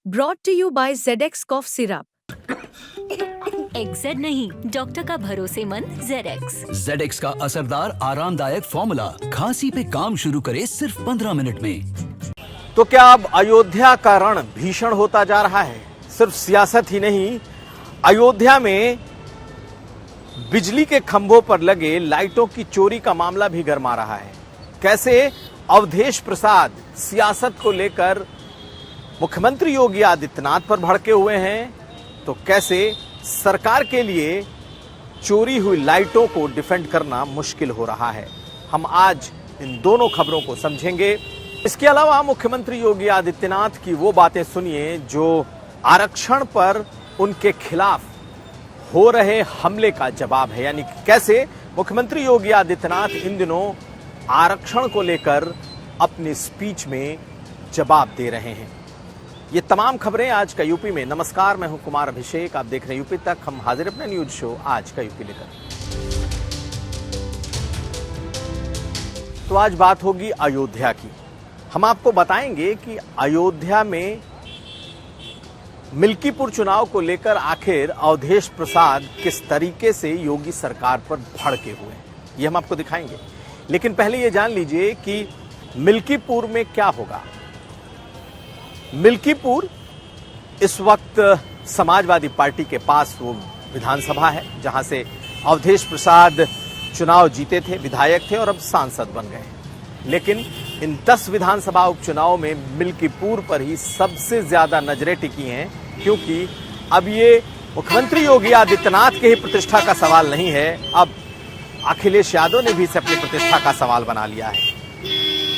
Brought to you by ZX Cough Syrup. XZ नहीं, doctor का भरोसेमंद ZX। ZX का असरदार आरामदायक फॉर्मूला खांसी पे काम शुरू करे सिर्फ 15 मिनट में। तो क्या अब अयोध्या का रण भीषण होता जा रहा है? सिर्फ सियासत ही नहीं, अयोध्या में बिजली के खंभों पर लगे लाइटों की चोरी का मामला भी गरमा रहा है। कैसे अवधेश प्रसाद सियासत को लेकर मुख्यमंत्री योगी आदित्यनाथ पर भड़के हुए हैं, तो कैसे सरकार के लिए चोरी हुई लाइटों को डिफेंड करना मुश्किल हो रहा है। हम आज इन दोनों खबरों को समझेंगे। इसके अलावा मुख्यमंत्री योगी आदित्यनाथ की वो बातें सुनिए जो आरक्षण पर उनके खिलाफ हो रहे हमले का जवाब है, यानी कैसे मुख्यमंत्री योगी आदित्यनाथ इन दिनों आरक्षण को लेकर अपनी स्पीच में जवाब दे रहे हैं। ये तमाम खबरें आज का यूपी में। नमस्कार, मैं हूं कुमार अभिषेक, आप देख रहे हैं यूपी तक। हम हाजिर अपना न्यूज शो आज का यूपी लेकर। तो आज बात होगी अयोध्या की। हम आपको बताएंगे कि अयोध्या में मिल्कीपुर चुनाव को लेकर आखिर अवधेश प्रसाद किस तरीके से योगी सरकार पर भड़के हुए हैं, ये हम आपको दिखाएंगे। लेकिन पहले ये जान लीजिए कि मिल्कीपुर में क्या होगा। मिल्कीपुर इस वक्त समाजवादी पार्टी के पास वो विधानसभा है जहां से अवधेश प्रसाद चुनाव जीते थे, विधायक थे और अब सांसद बन गए। लेकिन इन 10 विधानसभा उपचुनाव में मिल्कीपुर पर ही सबसे ज्यादा नजरें टिकी हैं, क्योंकि अब ये मुख्यमंत्री योगी आदित्यनाथ के ही प्रतिष्ठा का सवाल नहीं है, अब अखिलेश यादव ने भी इसे अपनी प्रतिष्ठा का सवाल बना लिया है।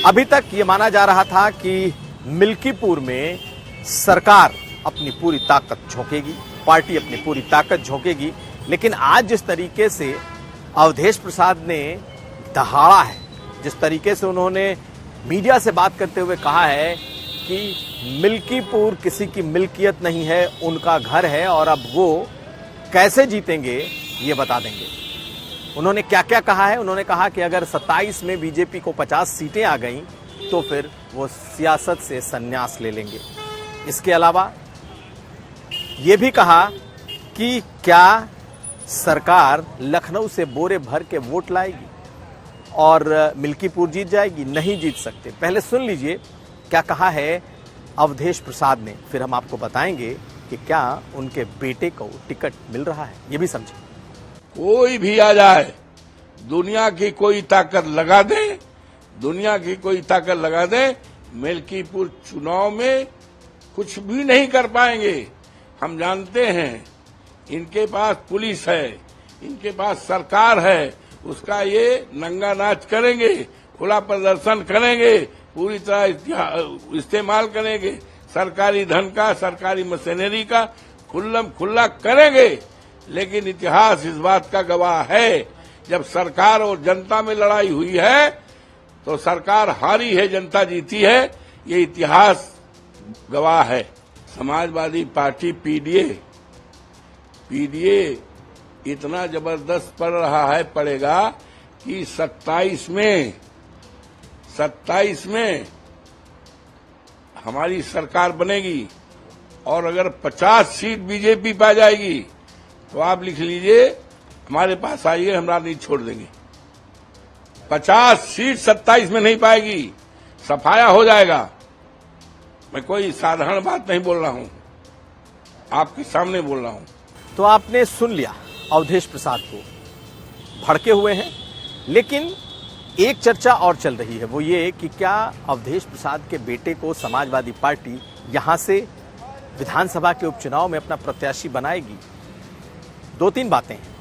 अभी तक ये माना जा रहा था कि मिल्कीपुर में सरकार अपनी पूरी ताकत झोंकेगी, पार्टी अपनी पूरी ताकत झोंकेगी, लेकिन आज जिस तरीके से अवधेश प्रसाद ने दहाड़ा है, जिस तरीके से उन्होंने मीडिया से बात करते हुए कहा है कि मिल्कीपुर किसी की मिल्कियत नहीं है, उनका घर है और अब वो कैसे जीतेंगे ये बता देंगे। उन्होंने क्या क्या कहा है? उन्होंने कहा कि अगर 27 में बीजेपी को 50 सीटें आ गईं तो फिर वो सियासत से संन्यास ले लेंगे। इसके अलावा ये भी कहा कि क्या सरकार लखनऊ से बोरे भर के वोट लाएगी और मिल्कीपुर जीत जाएगी? नहीं जीत सकते। पहले सुन लीजिए क्या कहा है अवधेश प्रसाद ने, फिर हम आपको बताएंगे कि क्या उनके बेटे को टिकट मिल रहा है, ये भी समझें। कोई भी आ जाए, दुनिया की कोई ताकत लगा दे, दुनिया की कोई ताकत लगा दे, मिल्कीपुर चुनाव में कुछ भी नहीं कर पाएंगे। हम जानते हैं इनके पास पुलिस है, इनके पास सरकार है, उसका ये नंगा नाच करेंगे, खुला प्रदर्शन करेंगे, पूरी तरह इस्तेमाल करेंगे, सरकारी धन का, सरकारी मशीनरी का खुल्लम खुल्ला करेंगे। लेकिन इतिहास इस बात का गवाह है, जब सरकार और जनता में लड़ाई हुई है तो सरकार हारी है, जनता जीती है, ये इतिहास गवाह है। समाजवादी पार्टी पीडीए इतना जबरदस्त पड़ रहा है, पड़ेगा कि 27 में हमारी सरकार बनेगी और अगर 50 सीट बीजेपी पा जाएगी तो आप लिख लीजिए, हमारे पास आइए, हम राजनीति छोड़ देंगे। 50 सीट 27 में नहीं पाएगी, सफाया हो जाएगा। मैं कोई साधारण बात नहीं बोल रहा हूं, आपके सामने बोल रहा हूं। तो आपने सुन लिया, अवधेश प्रसाद को भड़के हुए हैं। लेकिन एक चर्चा और चल रही है, वो ये कि क्या अवधेश प्रसाद के बेटे को समाजवादी पार्टी यहां से विधानसभा के उपचुनाव में अपना प्रत्याशी बनाएगी। 2-3 बातें हैं।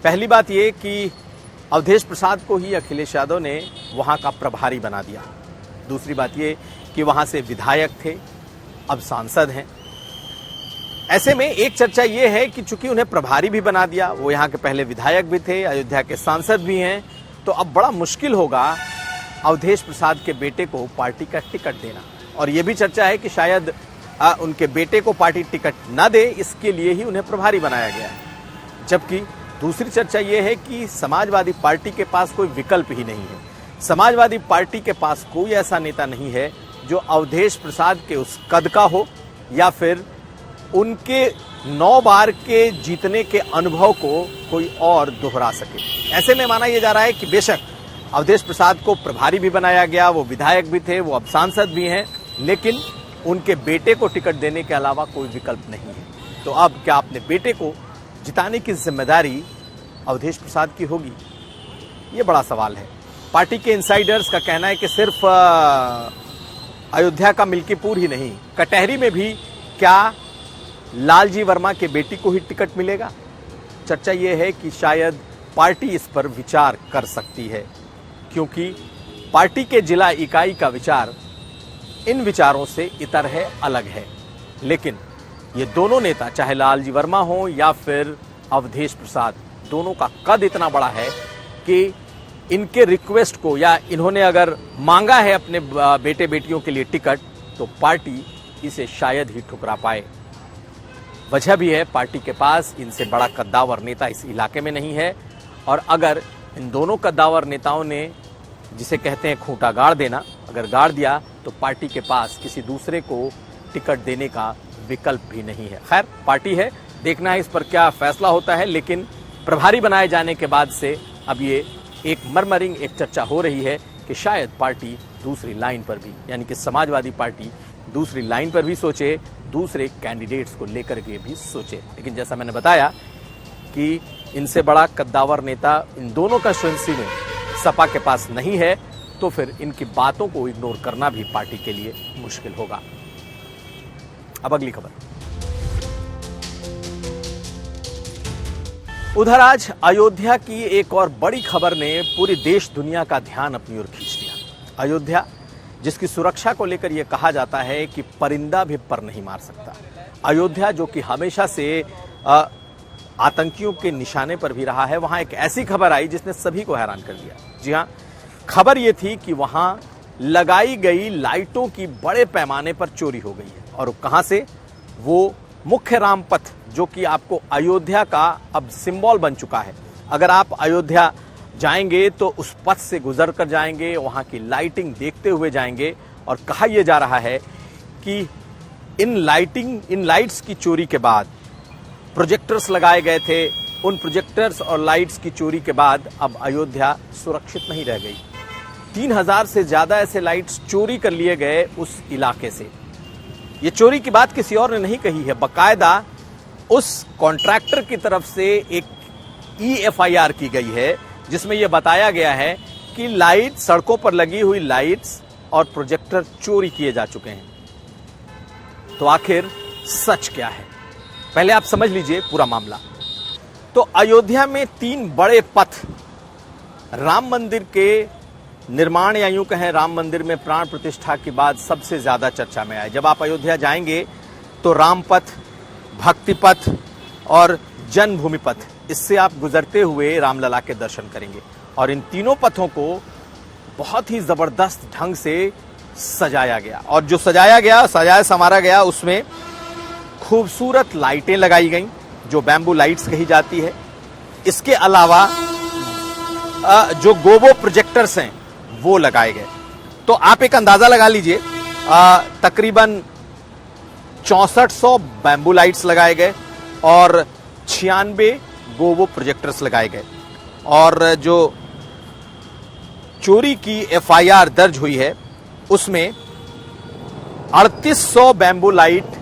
पहली बात ये कि अवधेश प्रसाद को ही अखिलेश यादव ने वहां का प्रभारी बना दिया। दूसरी बात ये कि वहां से विधायक थे, अब सांसद हैं। ऐसे में एक चर्चा ये है कि चूंकि उन्हें प्रभारी भी बना दिया, वो यहाँ के पहले विधायक भी थे, अयोध्या के सांसद भी हैं, तो अब बड़ा मुश्किल होगा अवधेश प्रसाद के बेटे को पार्टी का टिकट देना। और ये भी चर्चा है कि शायद उनके बेटे को पार्टी टिकट न दे, इसके लिए ही उन्हें प्रभारी बनाया गया है। जबकि दूसरी चर्चा यह है कि समाजवादी पार्टी के पास कोई विकल्प ही नहीं है। समाजवादी पार्टी के पास कोई ऐसा नेता नहीं है जो अवधेश प्रसाद के उस कद का हो या फिर उनके 9 बार के जीतने के अनुभव को कोई और दोहरा सके। ऐसे में माना यह जा रहा है कि बेशक अवधेश प्रसाद को प्रभारी भी बनाया गया, वो विधायक भी थे, वो अब सांसद भी हैं, लेकिन उनके बेटे को टिकट देने के अलावा कोई विकल्प नहीं है। तो अब क्या अपने बेटे को जिताने की जिम्मेदारी अवधेश प्रसाद की होगी? ये बड़ा सवाल है। पार्टी के इनसाइडर्स का कहना है कि सिर्फ अयोध्या का मिल्कीपुर ही नहीं, कटहरी में भी क्या लालजी वर्मा के बेटी को ही टिकट मिलेगा? चर्चा यह है कि शायद पार्टी इस पर विचार कर सकती है, क्योंकि पार्टी के जिला इकाई का विचार इन विचारों से इतर है, अलग है। लेकिन ये दोनों नेता, चाहे लालजी वर्मा हो या फिर अवधेश प्रसाद, दोनों का कद इतना बड़ा है कि इनके रिक्वेस्ट को, या इन्होंने अगर मांगा है अपने बेटे बेटियों के लिए टिकट, तो पार्टी इसे शायद ही ठुकरा पाए। वजह भी है, पार्टी के पास इनसे बड़ा कद्दावर नेता इस इलाके में नहीं है, और अगर इन दोनों कद्दावर नेताओं ने, जिसे कहते हैं खूंटा गाड़ देना, अगर गाड़ दिया तो पार्टी के पास किसी दूसरे को टिकट देने का विकल्प भी नहीं है। खैर, पार्टी है, देखना है इस पर क्या फैसला होता है। लेकिन प्रभारी बनाए जाने के बाद से अब ये एक मरमरिंग एक चर्चा हो रही है कि शायद पार्टी दूसरी लाइन पर भी, यानी कि समाजवादी पार्टी दूसरी लाइन पर भी सोचे, दूसरे कैंडिडेट्स को लेकर के भी सोचे। लेकिन जैसा मैंने बताया कि इनसे बड़ा कद्दावर नेता इन दोनों कंस्टिट्यूएंसी में सपा के पास नहीं है, तो फिर इनकी बातों को इग्नोर करना भी पार्टी के लिए मुश्किल होगा। अब अगली खबर। उधर आज अयोध्या की एक और बड़ी खबर ने पूरी देश दुनिया का ध्यान अपनी ओर खींच लिया। अयोध्या, जिसकी सुरक्षा को लेकर यह कहा जाता है कि परिंदा भी पर नहीं मार सकता। अयोध्या जो कि हमेशा से आतंकियों के निशाने पर भी रहा है, वहां एक ऐसी खबर आई जिसने सभी को हैरान कर दिया। जी हां, खबर यह थी कि वहां लगाई गई लाइटों की बड़े पैमाने पर चोरी हो गई है। और कहां से? वो मुख्य रामपथ, जो कि आपको अयोध्या का अब सिंबल बन चुका है। अगर आप अयोध्या जाएंगे तो उस पथ से गुजर कर जाएंगे, वहां की लाइटिंग देखते हुए जाएंगे। और कहा यह जा रहा है कि इन लाइट्स की चोरी के बाद प्रोजेक्टर्स लगाए गए थे, उन प्रोजेक्टर्स और लाइट्स की चोरी के बाद अब अयोध्या सुरक्षित नहीं रह गई। 3000 से ज्यादा ऐसे लाइट्स चोरी कर लिए गए उस इलाके से। ये चोरी की बात किसी और ने नहीं कही है, बकायदा उस कॉन्ट्रैक्टर की तरफ से एक EFIR की गई है, जिसमें यह बताया गया है कि लाइट, सड़कों पर लगी हुई लाइट्स और प्रोजेक्टर चोरी किए जा चुके हैं। तो आखिर सच क्या है, पहले आप समझ लीजिए पूरा मामला। तो अयोध्या में 3 बड़े पथ राम मंदिर के निर्माण, या यूं कहें राम मंदिर में प्राण प्रतिष्ठा के बाद सबसे ज्यादा चर्चा में आए। जब आप अयोध्या जाएंगे तो राम पथ, भक्ति पथ और जन्मभूमि पथ, इससे आप गुजरते हुए रामलला के दर्शन करेंगे। और इन तीनों पथों को बहुत ही जबरदस्त ढंग से सजाया गया, और जो सजाया संवारा गया, उसमें खूबसूरत लाइटें लगाई गईं, जो बैम्बू लाइट्स कही जाती है। इसके अलावा जो गोबो प्रोजेक्टर्स हैं वो लगाए गए। तो आप एक अंदाजा लगा लीजिए, तकरीबन 6400 बैम्बू लाइट्स लगाए गए और 96 गोबो प्रोजेक्टर्स लगाए गए। और जो चोरी की FIR दर्ज हुई है उसमें 3800 बैम्बू लाइट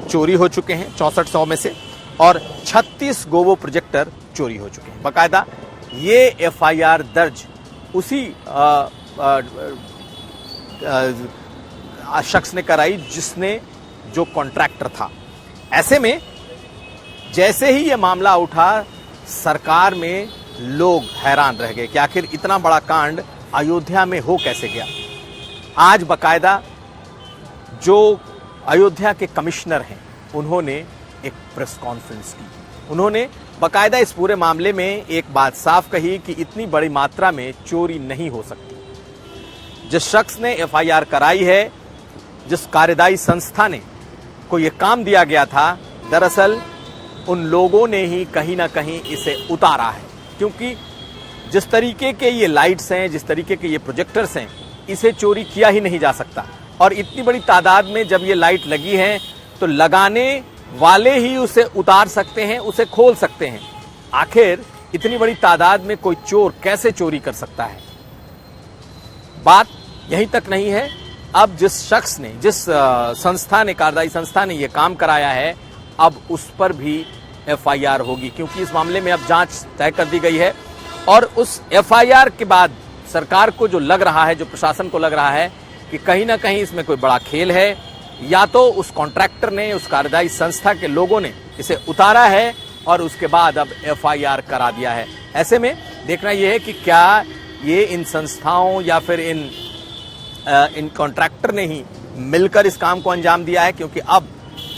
चोरी हो चुके हैं 6400 में से, और 36 गोबो प्रोजेक्टर चोरी हो चुके हैं। बाकायदा ये FIR दर्ज उसी शख्स ने कराई जिसने, जो कॉन्ट्रैक्टर था। ऐसे में जैसे ही यह मामला उठा, सरकार में लोग हैरान रह गए कि आखिर इतना बड़ा कांड अयोध्या में हो कैसे गया। आज बकायदा जो अयोध्या के कमिश्नर हैं, उन्होंने एक प्रेस कॉन्फ्रेंस की। उन्होंने बकायदा इस पूरे मामले में एक बात साफ कही कि इतनी बड़ी मात्रा में चोरी नहीं हो सकती। जिस शख्स ने FIR कराई है, जिस कार्यदायी संस्था ने को यह काम दिया गया था, दरअसल उन लोगों ने ही कहीं ना कहीं इसे उतारा है। क्योंकि जिस तरीके के ये लाइट्स हैं, जिस तरीके के ये प्रोजेक्टर्स हैं, इसे चोरी किया ही नहीं जा सकता। और इतनी बड़ी तादाद में जब ये लाइट लगी हैं तो लगाने वाले ही उसे उतार सकते हैं, उसे खोल सकते हैं। आखिर इतनी बड़ी तादाद में कोई चोर कैसे चोरी कर सकता है? बात यहीं तक नहीं है। अब जिस शख्स ने, जिस संस्था ने, कार्यदायी संस्था ने यह काम कराया है, अब उस पर भी एफआईआर होगी, क्योंकि इस मामले में अब जांच तय कर दी गई है। और उस एफआईआर के बाद सरकार को जो लग रहा है, जो प्रशासन को लग रहा है कि कहीं ना कहीं इसमें कोई बड़ा खेल है, या तो उस कॉन्ट्रैक्टर ने, उस कार्यदायी संस्था के लोगों ने इसे उतारा है और उसके बाद अब एफआईआर करा दिया है। ऐसे में देखना यह है कि क्या ये इन संस्थाओं या फिर इन कॉन्ट्रैक्टर ने ही मिलकर इस काम को अंजाम दिया है, क्योंकि अब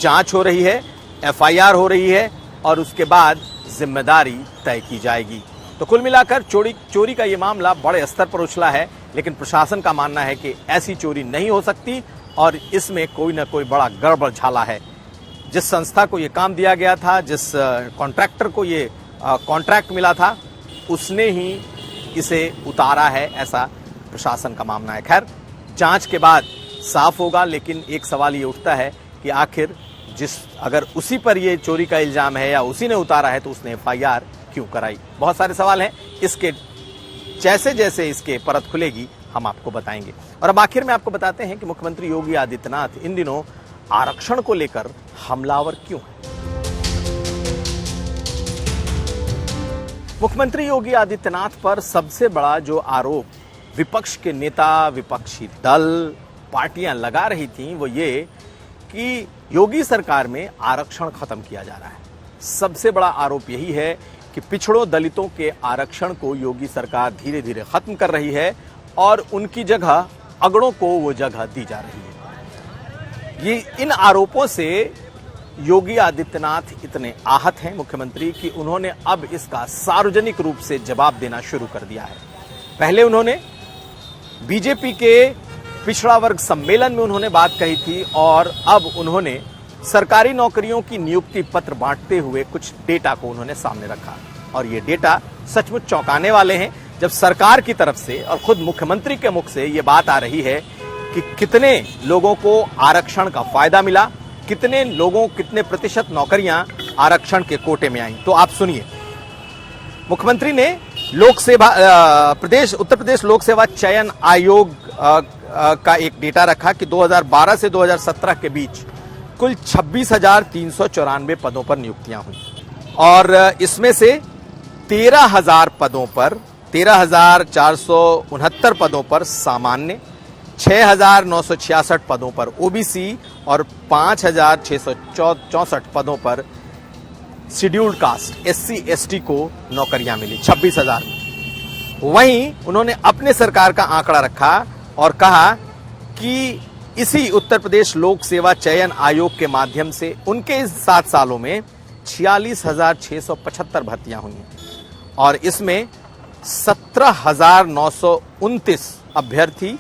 जांच हो रही है, एफआईआर हो रही है और उसके बाद जिम्मेदारी तय की जाएगी। तो कुल मिलाकर चोरी का ये मामला बड़े स्तर पर उछला है, लेकिन प्रशासन का मानना है कि ऐसी चोरी नहीं हो सकती और इसमें कोई ना कोई बड़ा गड़बड़ झाला है। जिस संस्था को ये काम दिया गया था, जिस कॉन्ट्रैक्टर को ये कॉन्ट्रैक्ट मिला था, उसने ही इसे उतारा है, ऐसा प्रशासन का मानना है। खैर, जांच के बाद साफ होगा, लेकिन एक सवाल ये उठता है कि आखिर अगर उसी पर ये चोरी का इल्जाम है या उसी ने उतारा है, तो उसने एफआईआर क्यों कराई? बहुत सारे सवाल हैं। इसके जैसे जैसे इसके परत खुलेगी हम आपको बताएंगे। और अब आखिर में आपको बताते हैं कि मुख्यमंत्री योगी आदित्यनाथ इन दिनों आरक्षण को लेकर हमलावर क्यों है। मुख्यमंत्री योगी आदित्यनाथ पर सबसे बड़ा जो आरोप विपक्ष के नेता, विपक्षी दल, पार्टियां लगा रही थी, वो ये कि योगी सरकार में आरक्षण खत्म किया जा रहा है। सबसे बड़ा आरोप यही है कि पिछड़ों, दलितों के आरक्षण को योगी सरकार धीरे धीरे खत्म कर रही है और उनकी जगह अगड़ों को वो जगह दी जा रही है। ये इन आरोपों से योगी आदित्यनाथ इतने आहत हैं, मुख्यमंत्री, कि उन्होंने अब इसका सार्वजनिक रूप से जवाब देना शुरू कर दिया है। पहले उन्होंने बीजेपी के पिछड़ा वर्ग सम्मेलन में उन्होंने बात कही थी और अब उन्होंने सरकारी नौकरियों की नियुक्ति पत्र बांटते हुए कुछ डेटा को उन्होंने सामने रखा। और ये डेटा सचमुच चौंकाने वाले हैं, जब सरकार की तरफ से और खुद मुख्यमंत्री के मुख से ये बात आ रही है कि कितने लोगों को आरक्षण का फायदा मिला, कितने प्रतिशत नौकरियां आरक्षण के कोटे में आई। तो आप सुनिए, मुख्यमंत्री ने उत्तर प्रदेश लोक सेवा चयन आयोग का एक डेटा रखा कि 2012 से 2017 के बीच कुल 26,394 पदों पर नियुक्तियां हुई और इसमें से 13,469 पदों पर सामान्य, 6,966 पदों पर ओबीसी और 5,664 पदों पर शेड्यूल्ड कास्ट एससी एसटी को नौकरियां मिली 26,000 में। वहीं उन्होंने अपने सरकार का आंकड़ा रखा और कहा कि इसी उत्तर प्रदेश लोक सेवा चयन आयोग के माध्यम से उनके इस 7 सालों में 46,675 भर्तियां हुई हैं और इसमें 17,929 अभ्यर्थी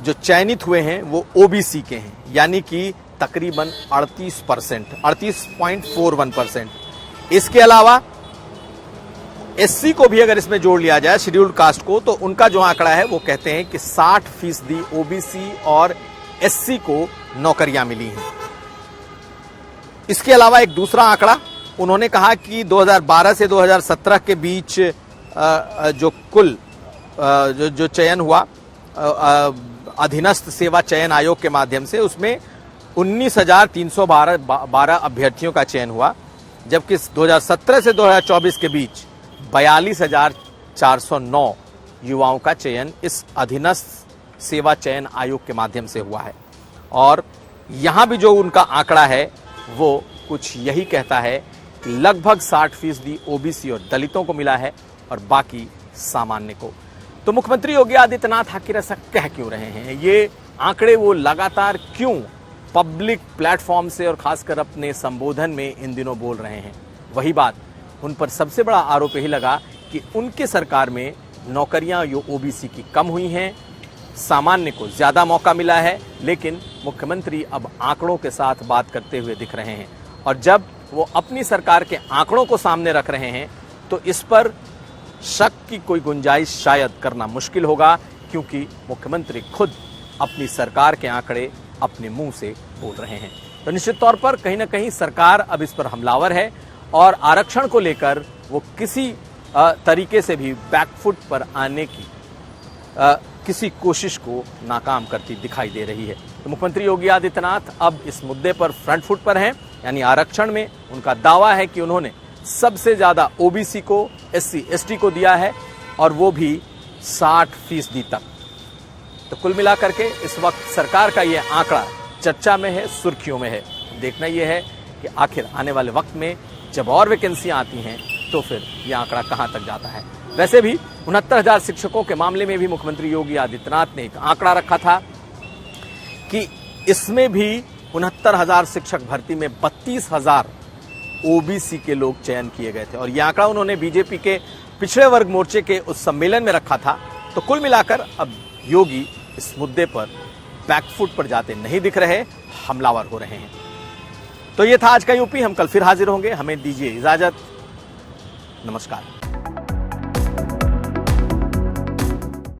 जो चयनित हुए हैं वो ओबीसी के हैं, यानी कि तकरीबन 38.41%। इसके अलावा एससी को भी अगर इसमें जोड़ लिया जाए, शेड्यूल्ड कास्ट को, तो उनका जो आंकड़ा है वो कहते हैं कि 60% ओबीसी और एससी को नौकरियां मिली हैं। इसके अलावा एक दूसरा आंकड़ा उन्होंने कहा कि 2012 से 2017 के बीच जो कुल जो चयन हुआ अधीनस्थ सेवा चयन आयोग के माध्यम से, उसमें 19,312 अभ्यर्थियों का चयन हुआ, जबकि 2017 से 2024 के बीच 42,409 युवाओं का चयन इस अधीनस्थ सेवा चयन आयोग के माध्यम से हुआ है। और यहां भी जो उनका आंकड़ा है वो कुछ यही कहता है कि लगभग 60% ओबीसी और दलितों को मिला है और बाकी सामान्य को। तो मुख्यमंत्री योगी आदित्यनाथ आखिर ऐसा कह क्यों रहे हैं? ये आंकड़े वो लगातार क्यों पब्लिक प्लेटफॉर्म से और खासकर अपने संबोधन में इन दिनों बोल रहे हैं? वही बात, उन पर सबसे बड़ा आरोप यही लगा कि उनके सरकार में नौकरियां जो ओबीसी की कम हुई हैं, सामान्य को ज्यादा मौका मिला है, लेकिन मुख्यमंत्री अब आंकड़ों के साथ बात करते हुए दिख रहे हैं। और जब वो अपनी सरकार के आंकड़ों को सामने रख रहे हैं तो इस पर शक की कोई गुंजाइश शायद करना मुश्किल होगा, क्योंकि मुख्यमंत्री खुद अपनी सरकार के आंकड़े अपने मुंह से बोल रहे हैं। तो निश्चित तौर पर कहीं ना कहीं सरकार अब इस पर हमलावर है और आरक्षण को लेकर वो किसी तरीके से भी बैकफुट पर आने की किसी कोशिश को नाकाम करती दिखाई दे रही है। तो मुख्यमंत्री योगी आदित्यनाथ अब इस मुद्दे पर फ्रंट फुट पर हैं, यानी आरक्षण में उनका दावा है कि उन्होंने सबसे ज्यादा ओबीसी को, एससी एसटी को दिया है और वो भी 60% तक। तो कुल मिलाकर के इस वक्त सरकार का ये आंकड़ा चर्चा में है, सुर्खियों में है। देखना यह है कि आखिर आने वाले वक्त में जब और वैकेंसियां आती हैं तो फिर यह आंकड़ा कहां तक जाता है। वैसे भी 69,000 शिक्षकों के मामले में भी मुख्यमंत्री योगी आदित्यनाथ ने एक आंकड़ा रखा था कि इसमें भी 69,000 शिक्षक भर्ती में 32,000 ओबीसी के लोग चयन किए गए थे और यह आंकड़ा उन्होंने बीजेपी के पिछड़े वर्ग मोर्चे के उस सम्मेलन में रखा था। तो कुल मिलाकर अब योगी इस मुद्दे पर बैकफुट पर जाते नहीं दिख रहे, हमलावर हो रहे हैं। तो यह था आज का यूपी। हम कल फिर हाजिर होंगे। हमें दीजिए इजाजत। नमस्कार।